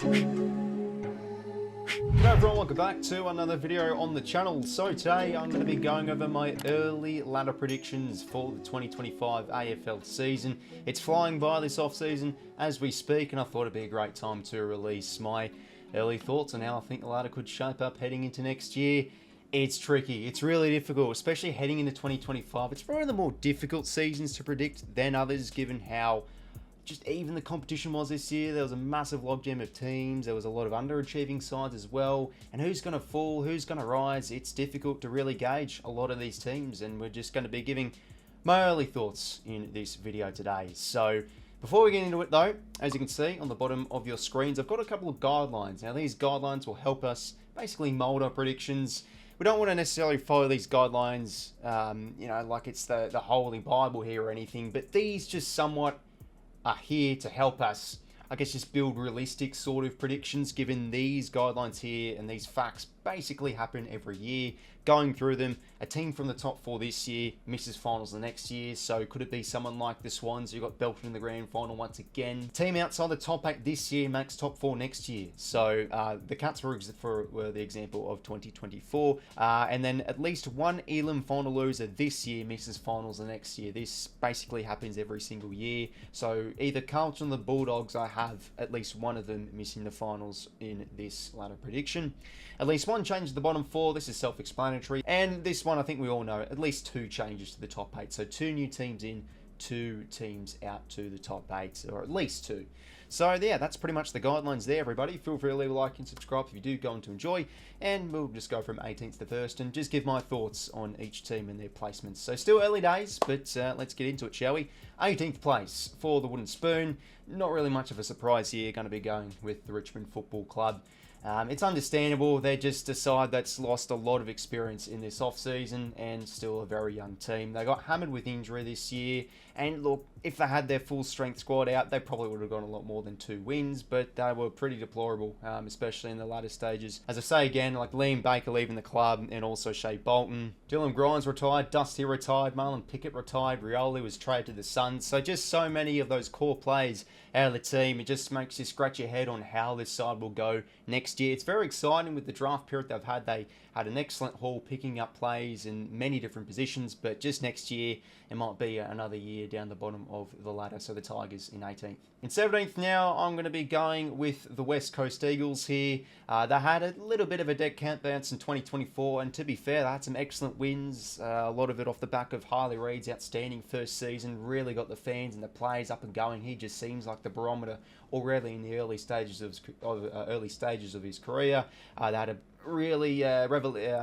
G'day everyone, welcome back to another video on the channel. So today I'm going to be going over my early ladder predictions for the 2025 AFL season. It's flying by this off season as we speak, and I thought it'd be a great time to release my early thoughts on how I think the ladder could shape up heading into next year. It's tricky, it's really difficult, especially heading into 2025. It's one of the more difficult seasons to predict than others, given how just even the competition was this year. There was a massive logjam of teams, there was a lot of underachieving sides as well, and who's going to fall, who's going to rise. It's difficult to really gauge a lot of these teams, and we're just going to be giving my early thoughts in this video today. So before we get into it though, as you can see on the bottom of your screens, I've got a couple of guidelines. Now these guidelines will help us basically mold our predictions. We don't want to necessarily follow these guidelines, like it's the Holy Bible here or anything, but these just somewhat are here to help us, I guess, just build realistic sort of predictions, given these guidelines here and these facts basically happen every year. Going through them, a team from the top four this year misses finals the next year, so could it be someone like the Swans who got belted in the grand final once again? Team outside the top 8 this year makes top 4 next year, so the Cats were the example of 2024, and then at least one Elam final loser this year misses finals the next year. This basically happens every single year, so either Carlton or the Bulldogs, I have at least one of them missing the finals in this ladder prediction. At least one change to the bottom 4, this is self-explanatory. And this one, I think we all know, at least 2 changes to the top 8. So 2 new teams in, 2 teams out to the top 8, or at least 2. So yeah, that's pretty much the guidelines there, everybody. Feel free to leave a like and subscribe if you do go on to enjoy. And we'll just go from 18th to 1st and just give my thoughts on each team and their placements. So still early days, but let's get into it, shall we? 18th place for the Wooden Spoon. Not really much of a surprise here, going to be going with the Richmond Football Club. It's understandable. They're just a side that's lost a lot of experience in this off-season and still a very young team. They got hammered with injury this year, and look, if they had their full strength squad out, they probably would have got a lot more than 2 wins, but they were pretty deplorable, especially in the latter stages. As I say again, like Liam Baker leaving the club, and also Shea Bolton. Dylan Grimes retired, Dusty retired, Marlon Pickett retired, Rioli was traded to the Suns. So just so many of those core players out of the team. It just makes you scratch your head on how this side will go next year. It's very exciting with the draft period they've had. They had an excellent haul picking up plays in many different positions, but just next year it might be another year down the bottom of the ladder. So the Tigers in 18th. In 17th now, I'm going to be going with the West Coast Eagles here. They had a little bit of a dead cat bounce in 2024, and to be fair, they had some excellent wins. A lot of it off the back of Harley Reid's outstanding first season. Really got the fans and the players up and going. He just seems like the barometer already in the early stages of his career. They had a really a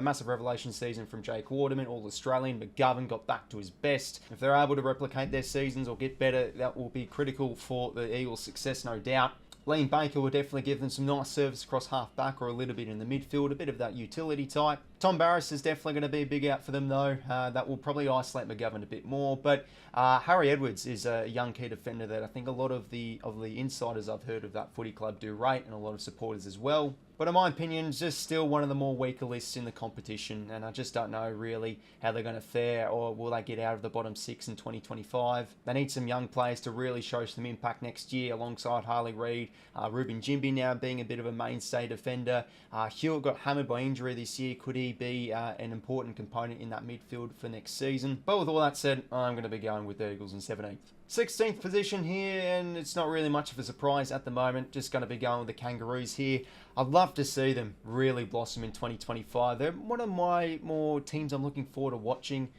massive revelation season from Jake Waterman, All-Australian. McGovern got back to his best. If they're able to replicate their seasons or get better, that will be critical for the Eagles' success, no doubt. Liam Baker will definitely give them some nice service across half-back or a little bit in the midfield, a bit of that utility type. Tom Barrass is definitely going to be a big out for them though. That will probably isolate McGovern a bit more, but Harry Edwards is a young key defender that I think a lot of the insiders I've heard of that footy club do rate, and a lot of supporters as well. But in my opinion, just still one of the more weaker lists in the competition, and I just don't know really how they're going to fare, or will they get out of the bottom 6 in 2025. They need some young players to really show some impact next year alongside Harley Reid. Ruben Jimby now being a bit of a mainstay defender. 𝐓𝐡𝐞 got hammered by injury this year. Could he be an important component in that midfield for next season? But with all that said, I'm going to be going with the Eagles in 17th. 16th position here, and it's not really much of a surprise at the moment. Just going to be going with the Kangaroos here. I'd love to see them really blossom in 2025. They're one of my more teams I'm looking forward to watching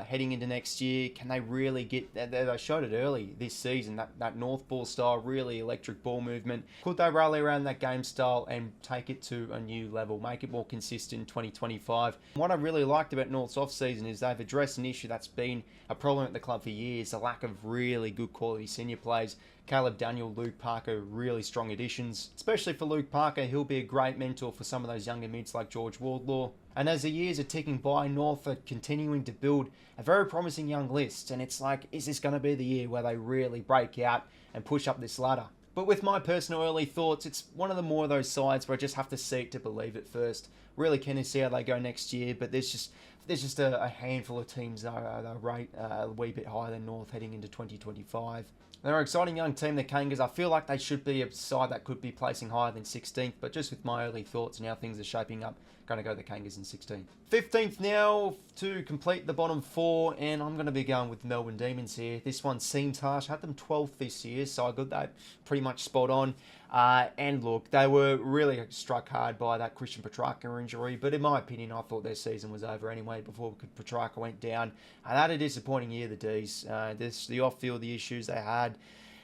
heading into next year. Can they really get... They showed it early this season, that North ball style, really electric ball movement. Could they rally around that game style and take it to a new level, make it more consistent in 2025? What I really liked about North's off-season is they've addressed an issue that's been a problem at the club for years, the lack of really good quality senior players. Caleb Daniel, Luke Parker, really strong additions. Especially for Luke Parker, he'll be a great mentor for some of those younger mids like George Wardlaw. And as the years are ticking by, North are continuing to build a very promising young list. And it's like, is this going to be the year where they really break out and push up this ladder? But with my personal early thoughts, it's one of the more of those sides where I just have to see it to believe it first. Really keen to see how they go next year, but there's just there's just a handful of teams that are rate a wee bit higher than North heading into 2025. They're an exciting young team, the Kangas. I feel like they should be a side that could be placing higher than 16th, but just with my early thoughts and how things are shaping up, going to go the Kangas in 16th. 15th now to complete the bottom 4, and I'm going to be going with Melbourne Demons here. This one seems harsh. I had them 12th this year, so I got that pretty much spot on. And look, they were really struck hard by that Christian Petrarca injury, but in my opinion, I thought their season was over anyway before Petrarca went down. They had a disappointing year, the Ds. The off-field, the issues they had,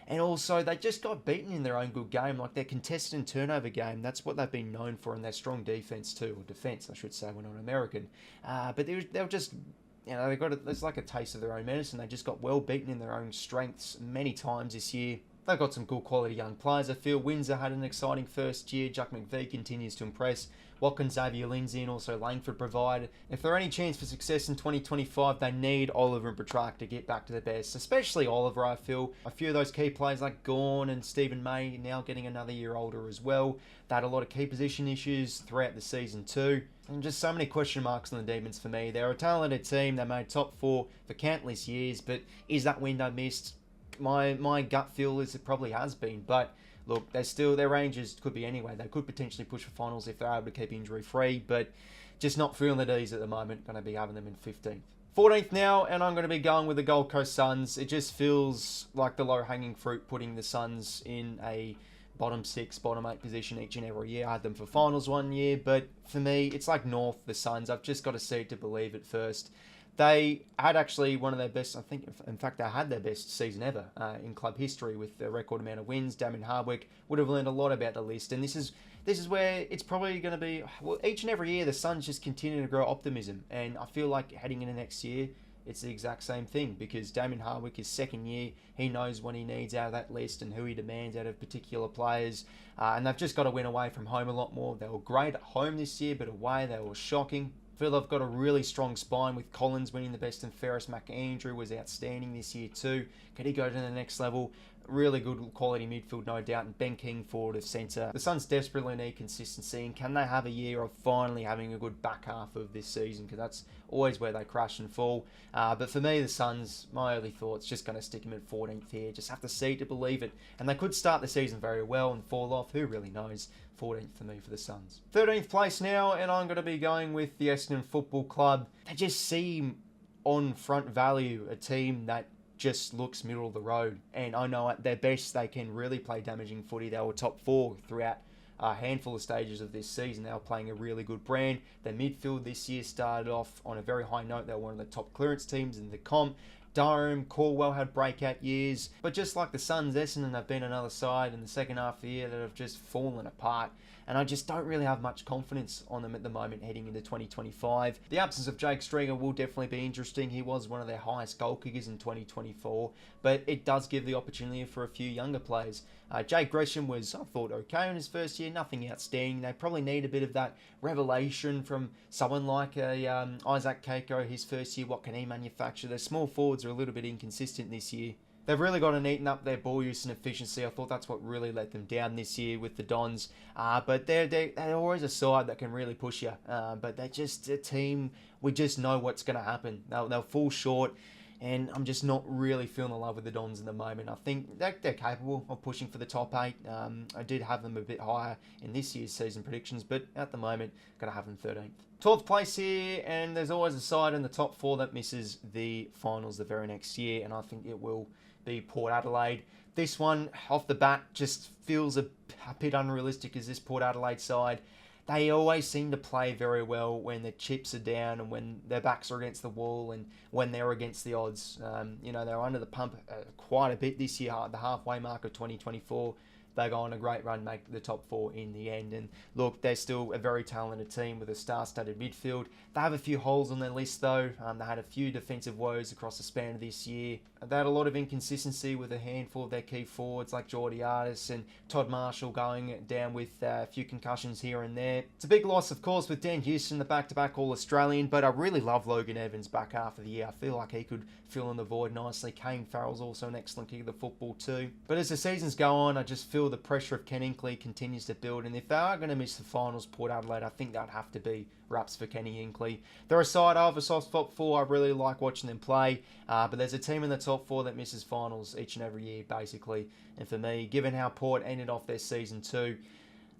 and also they just got beaten in their own good game, like their contested and turnover game. That's what they've been known for, and their strong defense too, or defense, I should say, when not American. But they were just, you know, there's like a taste of their own medicine. They just got well beaten in their own strengths many times this year. They've got some good quality young players. I feel Windsor had an exciting first year. Jack McVeigh continues to impress. Watkins, Xavier Lindsay, and also Langford provide. If there are any chance for success in 2025, they need Oliver and Petrarca to get back to their best. Especially Oliver, I feel. A few of those key players like Gawn and Stephen May now getting another year older as well. They had a lot of key position issues throughout the season too. And just so many question marks on the Demons for me. They're a talented team. They made top 4 for countless years. But is that window missed? My gut feel is it probably has been, but look, their ranges could be anyway. They could potentially push for finals if they're able to keep injury free, but just not feeling the D's at the moment. Going to be having them in 15th. 14th now, and I'm going to be going with the Gold Coast Suns. It just feels like the low-hanging fruit, putting the Suns in a bottom 6, bottom 8 position each and every year. I had them for finals one year, but for me, it's like North, the Suns. I've just got to see it to believe it first. They had actually one of their best, I think, in fact, they had their best season ever in club history with the record amount of wins. Damien Hardwick would have learned a lot about the list, and this is where it's probably going to be, well, each and every year, the Suns just continue to grow optimism, and I feel like heading into next year, it's the exact same thing, because Damien Hardwick is second year. He knows what he needs out of that list and who he demands out of particular players, and they've just got to win away from home a lot more. They were great at home this year, but away they were shocking. I feel they've got a really strong spine with Collins winning the best and fairest. McAndrew was outstanding this year too. Could he go to the next level? Really good quality midfield, no doubt, and Ben King forward of centre. The Suns desperately need consistency, and can they have a year of finally having a good back half of this season? Because that's always where they crash and fall. But for me, the Suns, my early thoughts, just going to stick them at 14th here. Just have to see to believe it. And they could start the season very well and fall off. Who really knows? 14th for me for the Suns. 13th place now, and I'm going to be going with the Essendon Football Club. They just seem on front value a team that just looks middle of the road, and I know at their best they can really play damaging footy. They were top 4 throughout a handful of stages of this season. They were playing a really good brand. Their midfield this year started off on a very high note. They were one of the top clearance teams in the comp. Durham, Caldwell had breakout years, but just like the Suns, Essendon have been another side in the second half of the year that have just fallen apart, and I just don't really have much confidence on them at the moment heading into 2025. The absence of Jake Stringer will definitely be interesting. He was one of their highest goal kickers in 2024, but it does give the opportunity for a few younger players. Jake Gresham was, I thought, okay in his first year, nothing outstanding. They probably need a bit of that revelation from someone like 𝐼𝙗𝐿𝐴𝐴, his first year. What can he manufacture? Their small forwards are a little bit inconsistent this year. They've really got to neaten up their ball use and efficiency. I thought that's what really let them down this year with the Dons. But they're always a side that can really push you. But they're just a team, we just know what's going to happen. They'll fall short, and I'm just not really feeling in love with the Dons at the moment. I think they're capable of pushing for the top 8. I did have them a bit higher in this year's season predictions, but at the moment, going to have them 13th. 12th place here, and there's always a side in the top 4 that misses the finals the very next year, and I think it will be Port Adelaide. This one, off the bat, just feels a bit unrealistic as this Port Adelaide side. They always seem to play very well when the chips are down and when their backs are against the wall and when they're against the odds. They were under the pump quite a bit this year, the halfway mark of 2024. They go on a great run, make the top 4 in the end. And look, they're still a very talented team with a star-studded midfield. They have a few holes on their list, though. They had a few defensive woes across the span of this year. They had a lot of inconsistency with a handful of their key forwards like Geordie Artis and Todd Marshall going down with a few concussions here and there. It's a big loss, of course, with Dan Houston, the back-to-back All-Australian, but I really love Logan Evans back half of the year. I feel like he could fill in the void nicely. Kane Farrell's also an excellent kicker of the football too. But as the seasons go on, I just feel feel the pressure of Ken Hinkley continues to build, and if they are going to miss the finals, Port Adelaide, I think that'd have to be raps for Kenny Hinkley. They're a side I have a soft spot for. I really like watching them play, but there's a team in the top 4 that misses finals each and every year, basically. And for me, given how Port ended off their season 2,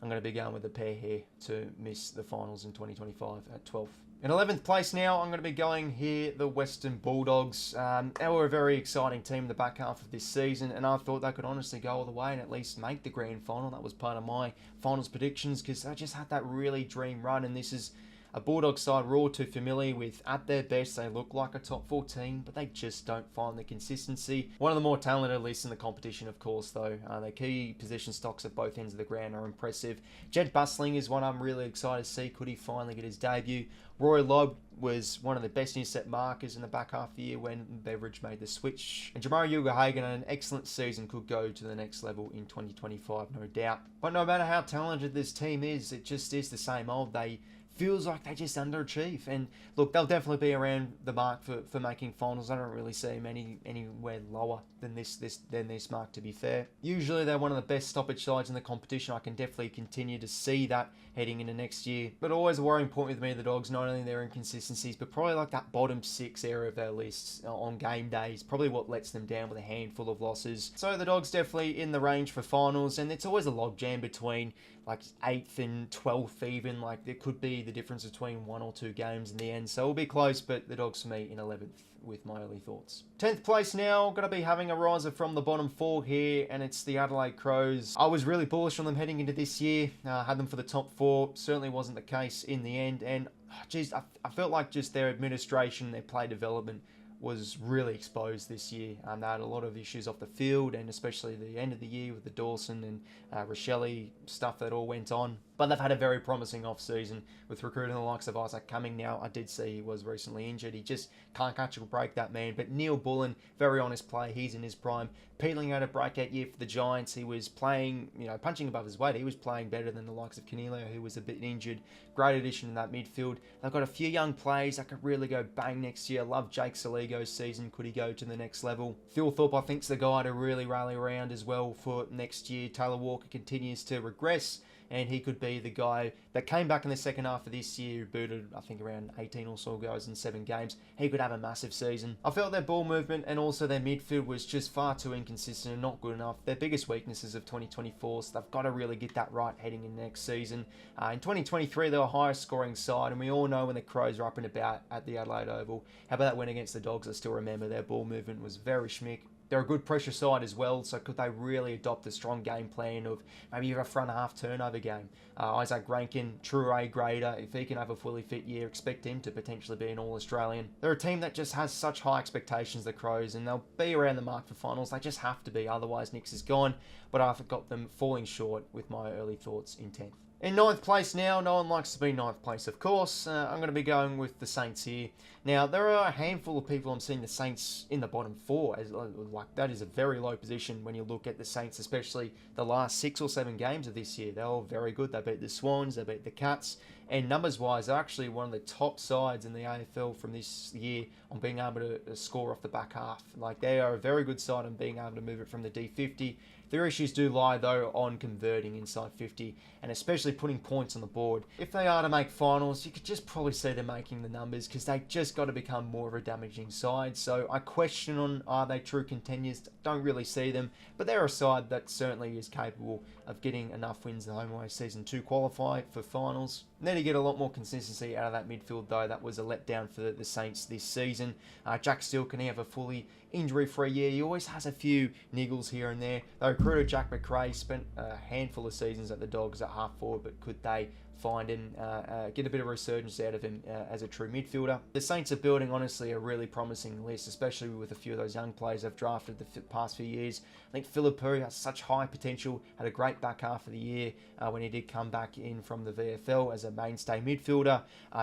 I'm going to be going with the pair here to miss the finals in 2025 at 12th. In 11th place now, I'm going to be going here, the Western Bulldogs. They were a very exciting team in the back half of this season, and I thought they could honestly go all the way and at least make the grand final. That was part of my finals predictions because they just had that really dream run, and this is a Bulldogs side we're all too familiar with. At their best, they look like a top 4 team, but they just don't find the consistency. One of the more talented lists in the competition, of course, though. Their key position stocks at both ends of the ground are impressive. Jed Bustling is one I'm really excited to see. Could he finally get his debut? Roy Lobb was one of the best intercept markers in the back half of the year when Beveridge made the switch. And Jamarra Ugle-Hagan, an excellent season, could go to the next level in 2025, no doubt. But no matter how talented this team is, it just is the same old. They feels like they just underachieve. And look, they'll definitely be around the mark for making finals. I don't really see them anywhere lower than this mark, to be fair. Usually they're one of the best stoppage sides in the competition. I can definitely continue to see that heading into next year. But always a worrying point with me, the Dogs, not only their inconsistencies, but probably like that bottom 6 area of their lists on game days, probably what lets them down with a handful of losses. So the Dogs definitely in the range for finals, and it's always a logjam between like 8th and 12th even. Like there could be the difference between 1 or 2 games in the end, so it'll be close, but the Dogs for me in 11th with my early thoughts. 10th place now, going to be having a riser from the bottom 4 here, and it's the Adelaide Crows. I was really bullish on them heading into this year, had them for the top 4, certainly wasn't the case in the end, and geez, I felt like just their administration, their play development was really exposed this year. They had a lot of issues off the field, and especially the end of the year with the Dawson and 𝐓𝐴 stuff that all went on. But they've had a very promising off-season with recruiting the likes of 𝐼𝙗𝐿𝐴 now. I did see he was recently injured. He just can't catch a break, that man. But Neil Bullen, very honest player. He's in his prime. Peeling out a breakout year for the Giants. He was playing, punching above his weight. He was playing better than the likes of 𝐼𝐗 who was a bit injured. Great addition in that midfield. They've got a few young players that could really go bang next year. Love Jake Saligo's season. Could he go to the next level? Phil Thorpe, I think, is the guy to really rally around as well for next year. Taylor Walker continues to regress, and he could be the guy that came back in the second half of this year, booted, I think, around 18 or so goals in 7 games. He could have a massive season. I felt their ball movement and also their midfield was just far too inconsistent and not good enough. Their biggest weaknesses of 2024, so they've got to really get that right heading in next season. In 2023, they were highest scoring side, and we all know when the Crows are up and about at the Adelaide Oval. How about that win against the Dogs? I still remember their ball movement was very schmick. They're a good pressure side as well, so could they really adopt a strong game plan of maybe you have a front half turnover game? Isaac Rankin, true A grader, if he can have a fully fit year, expect him to potentially be an All-Australian. They're a team that just has such high expectations, the Crows, and they'll be around the mark for finals. They just have to be, otherwise Nix is gone, but I've got them falling short with my early thoughts in 10th. In 9th place now, no one likes to be 9th place, of course. I'm going to be going with the Saints here. Now, there are a handful of people I'm seeing the Saints in the bottom 4. That is a very low position when you look at the Saints, especially the last 6 or 7 games of this year. They're all very good. They beat the Swans, they beat the Cats, and numbers-wise, they're actually one of the top sides in the AFL from this year on being able to score off the back half. Like, they are a very good side on being able to move it from the D50. Their issues do lie, though, on converting inside 50 and especially putting points on the board. If they are to make finals, you could just probably see them making the numbers because they just got to become more of a damaging side. So I question on, are they true contenders? Don't really see them, but they're a side that certainly is capable of getting enough wins the home away season to qualify for finals. Need to get a lot more consistency out of that midfield, though. That was a letdown for the Saints this season. Jack Steele, can he have a fully injury-free year? He always has a few niggles here and there. They recruited Jack McRae, spent a handful of seasons at the Dogs at half forward, but could they find him, get a bit of a resurgence out of him as a true midfielder? The Saints are building, honestly, a really promising list, especially with a few of those young players they've drafted the past few years. I think 𝐵𝐵𝐿 has such high potential, had a great back half of the year when he did come back in from the VFL as a mainstay midfielder.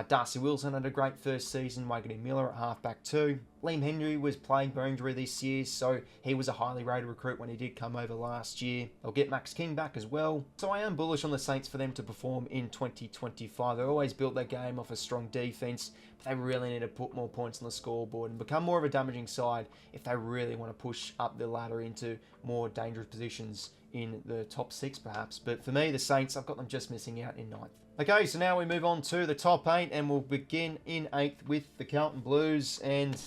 Darcy Wilson had a great first season, Wagon Miller at halfback too. Liam Henry was playing for injury this year, so he was a highly rated recruit when he did come over last year. They'll get Max King back as well. So I am bullish on the Saints for them to perform in 2025. They've always built their game off a strong defense, but they really need to put more points on the scoreboard and become more of a damaging side if they really want to push up the ladder into more dangerous positions in the top 6 perhaps. But for me, the Saints, I've got them just missing out in 9th. Okay, so now we move on to the top 8, and we'll begin in 8th with the Carlton Blues. And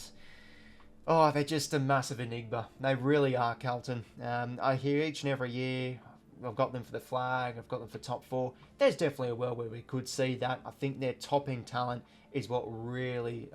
oh, they're just a massive enigma. They really are, Carlton. I hear each and every year, I've got them for the flag, I've got them for top 4. There's definitely a world where we could see that. I think their top-end talent is what really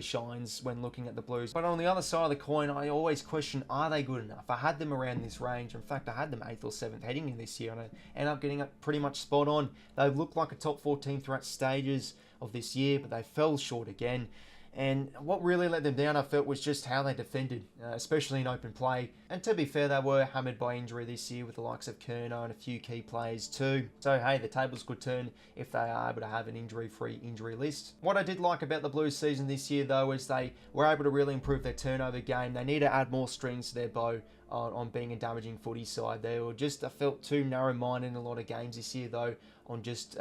shines when looking at the Blues. But on the other side of the coin, I always question, are they good enough? I had them around this range. In fact, I had them 8th or 7th heading in this year, and I ended up getting it pretty much spot on. They looked like a top 4 team throughout stages of this year, but they fell short again. And what really let them down, I felt, was just how they defended, especially in open play. And to be fair, they were hammered by injury this year with the likes of 𝐓𝐡𝐞 and a few key players too. So hey, the tables could turn if they are able to have an injury-free injury list. What I did like about the Blues season this year though is they were able to really improve their turnover game. They need to add more strings to their bow on being a damaging footy side. They were just, I felt, too narrow-minded in a lot of games this year though, on just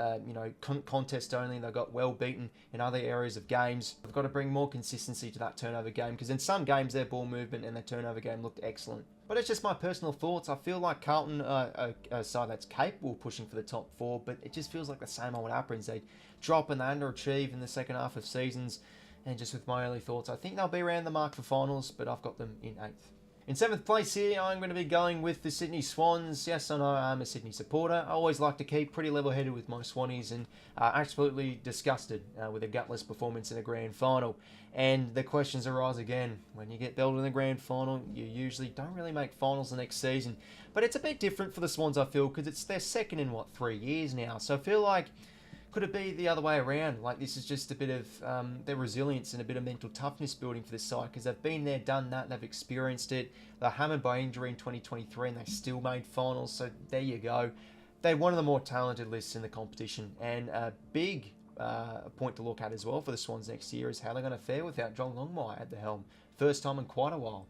contest only. They got well beaten in other areas of games. They've got to bring more consistency to that turnover game, because in some games their ball movement and their turnover game looked excellent. But it's just my personal thoughts. I feel like Carlton are a side that's capable of pushing for the top 4, but it just feels like the same old happens. They drop and they underachieve in the second half of seasons. And just with my early thoughts, I think they'll be around the mark for finals, but I've got them in 8th. In 7th place here, I'm going to be going with the Sydney Swans. Yes, I know I'm a Sydney supporter. I always like to keep pretty level-headed with my Swannies, and absolutely disgusted with a gutless performance in the grand final. And the questions arise again. When you get belted in the grand final, you usually don't really make finals the next season. But it's a bit different for the Swans, I feel, because it's their second in, 3 years now. So I feel like, could it be the other way around? Like, this is just a bit of their resilience and a bit of mental toughness building for this side, because they've been there, done that, they've experienced it. They're hammered by injury in 2023 and they still made finals, so there you go. They're one of the more talented lists in the competition, and a big point to look at as well for the Swans next year is how they're going to fare without John Longmire at the helm. First time in quite a while.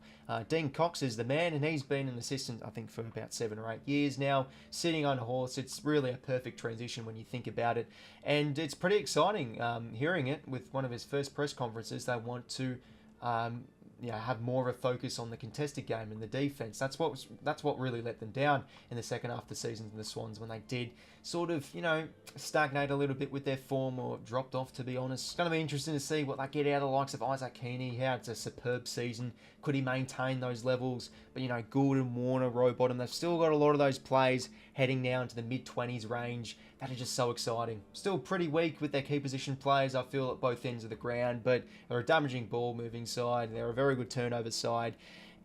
Dean Cox is the man, and he's been an assistant, I think, for about 7 or 8 years now, sitting on a horse. It's really a perfect transition when you think about it, and it's pretty exciting hearing it with one of his first press conferences. They want to have more of a focus on the contested game and the defense. That's what really let them down in the second half of the season in the Swans, when they did sort of, stagnate a little bit with their form, or dropped off, to be honest. It's going to be interesting to see what they get out of the likes of 𝐼𝐗𝐿 𝐻𝐡𝐞. How it's a superb season. Could he maintain those levels? But, Gould and Warner, Rowbottom, they've still got a lot of those plays heading now into the mid-20s range that are just so exciting. Still pretty weak with their key position players, I feel, at both ends of the ground, but they're a damaging ball-moving side. They're a very good turnover side.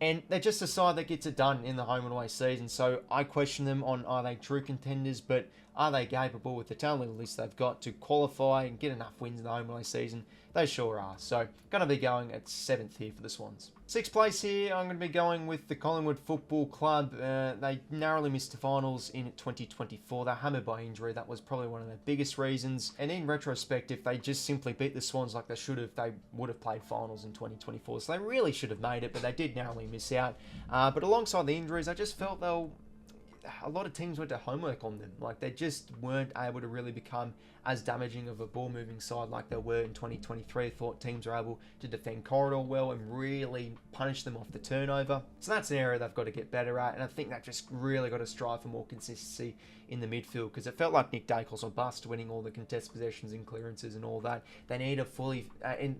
And they're just a side that gets it done in the home and away season. So I question them on, are they true contenders, but are they capable with the talent list they've got to qualify and get enough wins in the home and away season? They sure are. So going to be going at 7th here for the Swans. 6th place here, I'm going to be going with the Collingwood Football Club. They narrowly missed the finals in 2024. They're hammered by injury. That was probably one of their biggest reasons. And in retrospect, if they just simply beat the Swans like they should have, they would have played finals in 2024. So they really should have made it, but they did narrowly miss out. But alongside the injuries, I just felt a lot of teams went to homework on them. Like, they just weren't able to really become as damaging of a ball-moving side like they were in 2023. I thought teams were able to defend corridor well and really punish them off the turnover. So that's an area they've got to get better at, and I think they've just really got to strive for more consistency in the midfield, because it felt like Nick Daicos or bust, winning all the contested possessions and clearances and all that. They need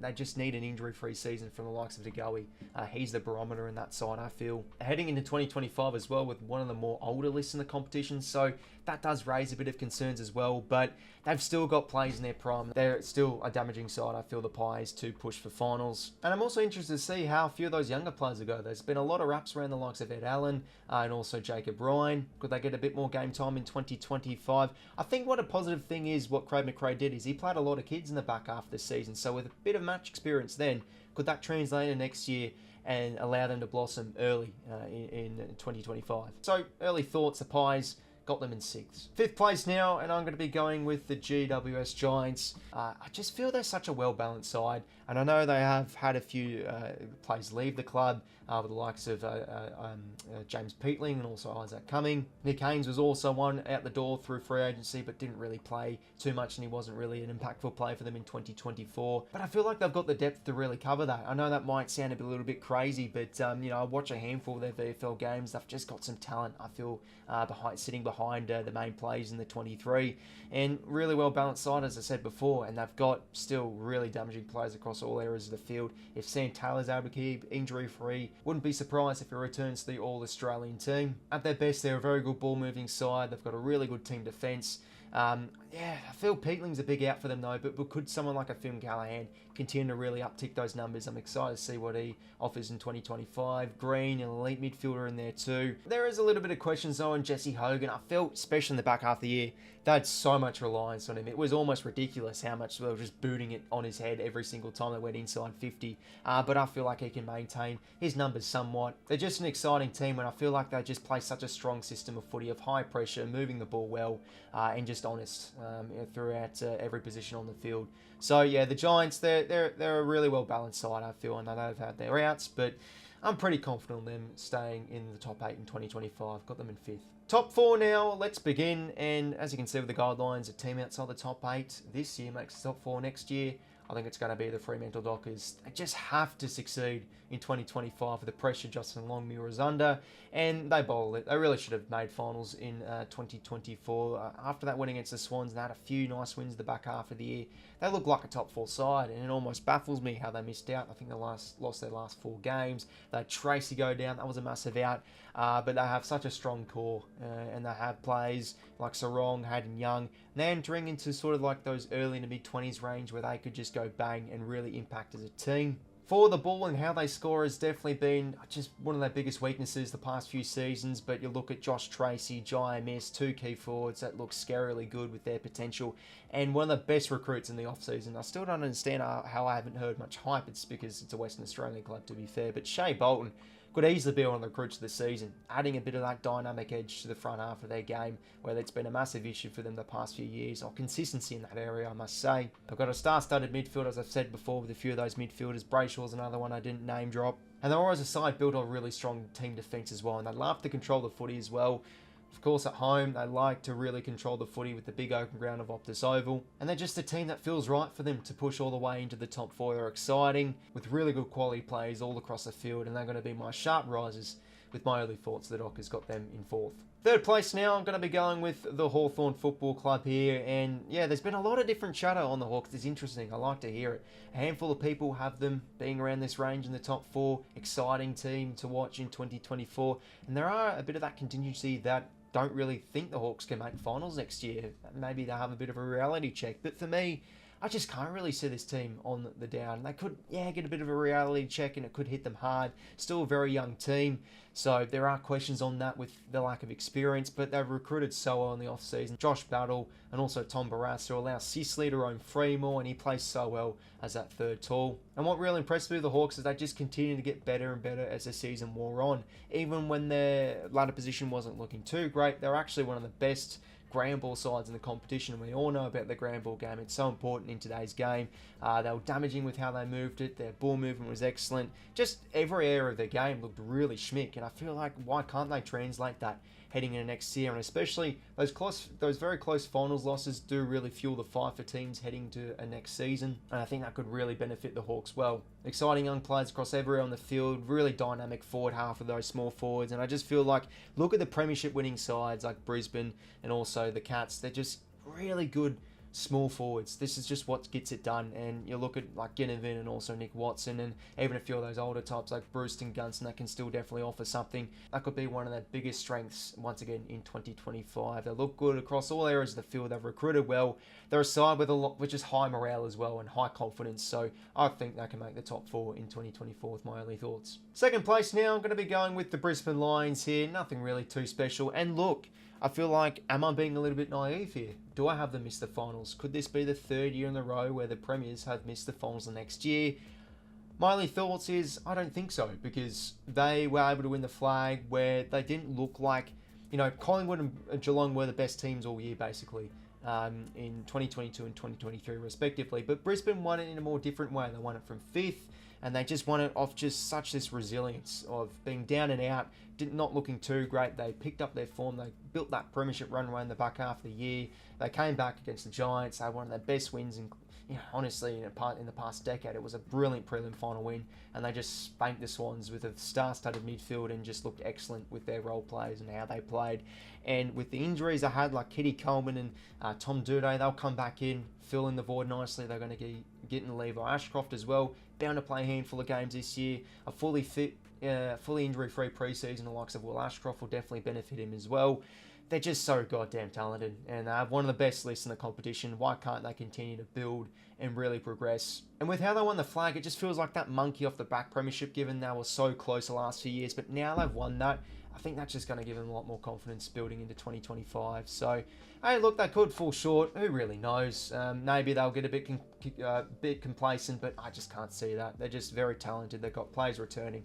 they just need an injury-free season from the likes of 𝐓𝐡𝐞. He's the barometer in that side, I feel. Heading into 2025 as well, with one of the more older lists in the competition, so that does raise a bit of concerns as well, but they've still got plays in their prime. They're still a damaging side, I feel, the Pies, to push for finals. And I'm also interested to see how a few of those younger players will go. There's been a lot of raps around the likes of Ed Allen and also Jacob Ryan. Could they get a bit more game time in 2025? I think what a positive thing is, what Craig McRae did, is he played a lot of kids in the back half of the season, so with a bit of match experience then, could that translate into next year and allow them to blossom early in 2025? So early thoughts, the Pies got them in 6th. 5th place now, and I'm going to be going with the GWS Giants. I just feel they're such a well-balanced side, and I know they have had a few players leave the club, with the likes of James Peatling and also Isaac Cumming. Nick Haynes was also one out the door through free agency, but didn't really play too much, and he wasn't really an impactful player for them in 2024. But I feel like they've got the depth to really cover that. I know that might sound a little bit crazy, but I watch a handful of their VFL games. They've just got some talent, I feel, sitting behind the main players in the 23, and really well balanced side, as I said before. And they've got still really damaging players across all areas of the field. If Sam Taylor's able to keep injury free, wouldn't be surprised if he returns to the All-Australian team. At their best, they're a very good ball moving side. They've got a really good team defence. I feel Peatling's a big out for them though, but could someone like a 𝐓𝐶 𝐿𝐼𝐴 continue to really uptick those numbers? I'm excited to see what he offers in 2025. Green, an elite midfielder in there too. There is a little bit of questions though on Jesse Hogan. I felt, especially in the back half of the year, they had so much reliance on him. It was almost ridiculous how much they were just booting it on his head every single time they went inside 50. But I feel like he can maintain his numbers somewhat. They're just an exciting team, and I feel like they just play such a strong system of footy of high pressure, moving the ball well, and just honest throughout every position on the field. So yeah, the Giants, they're a really well balanced side, I feel. I know they've had their outs, but I'm pretty confident on them staying in the top 8 in 2025. Got them in 5th. Top 4 now, let's begin. And as you can see with the guidelines, a team outside the top 8 this year makes the top 4 next year. I think it's going to be the Fremantle Dockers. They just have to succeed in 2025 with the pressure Justin Longmuir is under, and they bowled it. They really should have made finals in 2024. After that win against the Swans, they had a few nice wins the back half of the year. They look like a top 4 side, and it almost baffles me how they missed out. I think they lost their last 4 games. They had 𝐼𝙗 go down. That was a massive out. But they have such a strong core, and they have players like Sarong, Hayden Young, and they're entering into sort of like those early to mid-20s range where they could just go bang and really impact as a team. For the ball and how they score has definitely been just one of their biggest weaknesses the past few seasons. But you look at Josh Tracy, Jai MS, 2 key forwards that look scarily good with their potential, and one of the best recruits in the off-season. I still don't understand how I haven't heard much hype. It's because it's a Western Australian club, to be fair. But Shea Bolton could easily be one of the recruits of the season, adding a bit of that dynamic edge to the front half of their game, where that's been a massive issue for them the past few years, or consistency in that area, I must say. They've got a star-studded midfield, as I've said before, with a few of those midfielders. Brayshaw's another one I didn't name drop. And they're always a side built on a really strong team defence as well, and they love to control the footy as well. Of course, at home, they like to really control the footy with the big open ground of Optus Oval. And they're just a team that feels right for them to push all the way into the top 4. They're exciting, with really good quality players all across the field, and they're going to be my sharp risers, with my early thoughts. The Dockers got them in 4th. 3rd place now, I'm going to be going with the Hawthorn Football Club here. And yeah, there's been a lot of different chatter on the Hawks. It's interesting. I like to hear it. A handful of people have them being around this range in the top 4. Exciting team to watch in 2024. And there are a bit of that contingency that don't really think the Hawks can make finals next year. Maybe they have a bit of a reality check. But for me, I just can't really see this team on the down. They could, get a bit of a reality check and it could hit them hard. Still a very young team, so there are questions on that with the lack of experience, but they've recruited so well in the off-season. Josh Battle and also Tom Barrass to allow Sicily to roam free more, and he plays so well as that 3rd tall. And what really impressed me with the Hawks is they just continue to get better and better as the season wore on. Even when their ladder position wasn't looking too great, they're actually one of the best ground ball sides in the competition, and we all know about the ground ball game. It's so important in today's game. They were damaging with how they moved it. Their ball movement was excellent. Just every area of their game looked really schmick, and I feel like why can't they translate that heading into next year? And especially those very close finals losses do really fuel the fire for teams heading to a next season, and I think that could really benefit the Hawks well. Exciting young players across everywhere on the field, really dynamic forward half of those small forwards, and I just feel like, look at the premiership winning sides like Brisbane and also the Cats. They're just really good small forwards. This is just what gets it done. And you look at like Ginnivan and also Nick Watson, and even a few of those older types like Brewston Gunson that can still definitely offer something. That could be one of their biggest strengths once again in 2025. They look good across all areas of the field. They've recruited well. They're a side with a lot, which is high morale as well and high confidence. So I think they can make the top 4 in 2024 with my early thoughts. 2nd place now, I'm going to be going with the Brisbane Lions here. Nothing really too special. And look, I feel like, am I being a little bit naive here? Do I have them miss the finals? Could this be the 3rd year in a row where the Premiers have missed the finals the next year? My only thoughts is, I don't think so, because they were able to win the flag where they didn't look like, Collingwood and Geelong were the best teams all year, basically, in 2022 and 2023, respectively. But Brisbane won it in a more different way. They won it from 5th, and they just won it off just such this resilience of being down and out, not looking too great. They picked up their form, they built that premiership runway in the back half of the year. They came back against the Giants, they had one of their best wins in, honestly, in the past decade. It was a brilliant prelim final win, and they just spanked the Swans with a star-studded midfield and just looked excellent with their role players and how they played. And with the injuries they had, like Kitty Coleman and Tom Doedee, they'll come back in, fill in the void nicely. They're going to get in 𝐼𝐴𝐴𝐴𝐴𝐴𝐴𝐴𝐴 as well. Bound to play a handful of games this year. A fully fit, fully injury-free preseason, the likes of 𝐼𝐴𝐴𝐴𝐴𝐴 will definitely benefit him as well. They're just so goddamn talented, and they have one of the best lists in the competition. Why can't they continue to build and really progress? And with how they won the flag, it just feels like that monkey off the back premiership, given they were so close the last few years, but now they've won that. I think that's just going to give them a lot more confidence building into 2025. So, hey, look, they could fall short. Who really knows? Maybe they'll get a bit complacent, but I just can't see that. They're just very talented. They've got players returning.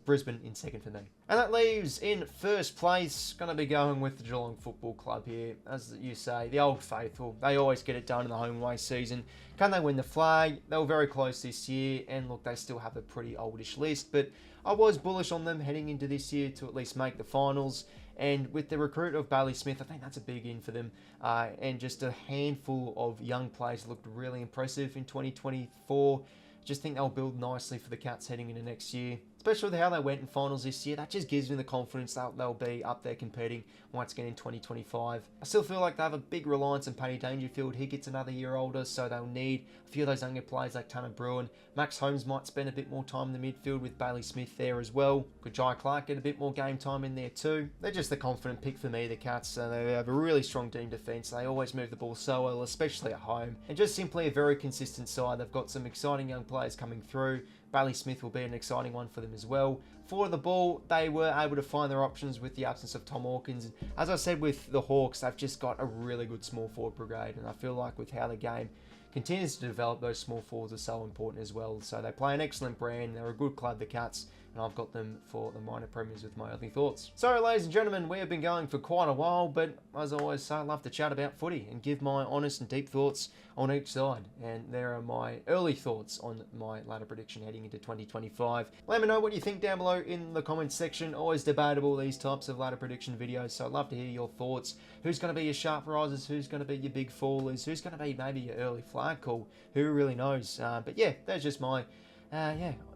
Brisbane in second for me. And that leaves in first place, going to be going with the Geelong Football Club here. As you say, the old faithful. They always get it done in the home away season. Can they win the flag? They were very close this year, and look, they still have a pretty oldish list, but I was bullish on them heading into this year to at least make the finals. And with the recruit of Bailey Smith, I think that's a big in for them. And just a handful of young players looked really impressive in 2024. Just think they'll build nicely for the Cats heading into next year. Especially with how they went in finals this year, that just gives me the confidence that they'll be up there competing once again in 2025. I still feel like they have a big reliance on Paddy Dangerfield. He gets another year older, so they'll need a few of those younger players like Tanner Bruin. Max Holmes might spend a bit more time in the midfield with Bailey Smith there as well. Could Jai Clark get a bit more game time in there too? They're just the confident pick for me, the Cats. They have a really strong team defence. They always move the ball so well, especially at home. And just simply a very consistent side. They've got some exciting young players coming through. Bailey Smith will be an exciting one for them as well. For the ball, they were able to find their options with the absence of Tom Hawkins. And as I said with the Hawks, they've just got a really good small forward brigade. And I feel like with how the game continues to develop, those small forwards are so important as well. So they play an excellent brand. They're a good club, the Cats. And I've got them for the minor premiers with my early thoughts. So, ladies and gentlemen, we have been going for quite a while, but as I always say, I love to chat about footy and give my honest and deep thoughts on each side. And there are my early thoughts on my ladder prediction heading into 2025. Let me know what you think down below in the comments section. Always debatable, these types of ladder prediction videos, so I'd love to hear your thoughts. Who's going to be your sharp risers? Who's going to be your big fallers? Who's going to be maybe your early flag call? Who really knows? But yeah, that's just my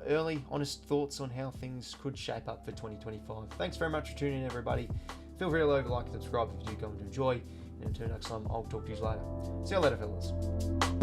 early, honest thoughts on how things could shape up for 2025. Thanks very much for tuning in, everybody. Feel free to leave a like and subscribe if you do come to enjoy. And until next time, I'll talk to you later. See you later, fellas.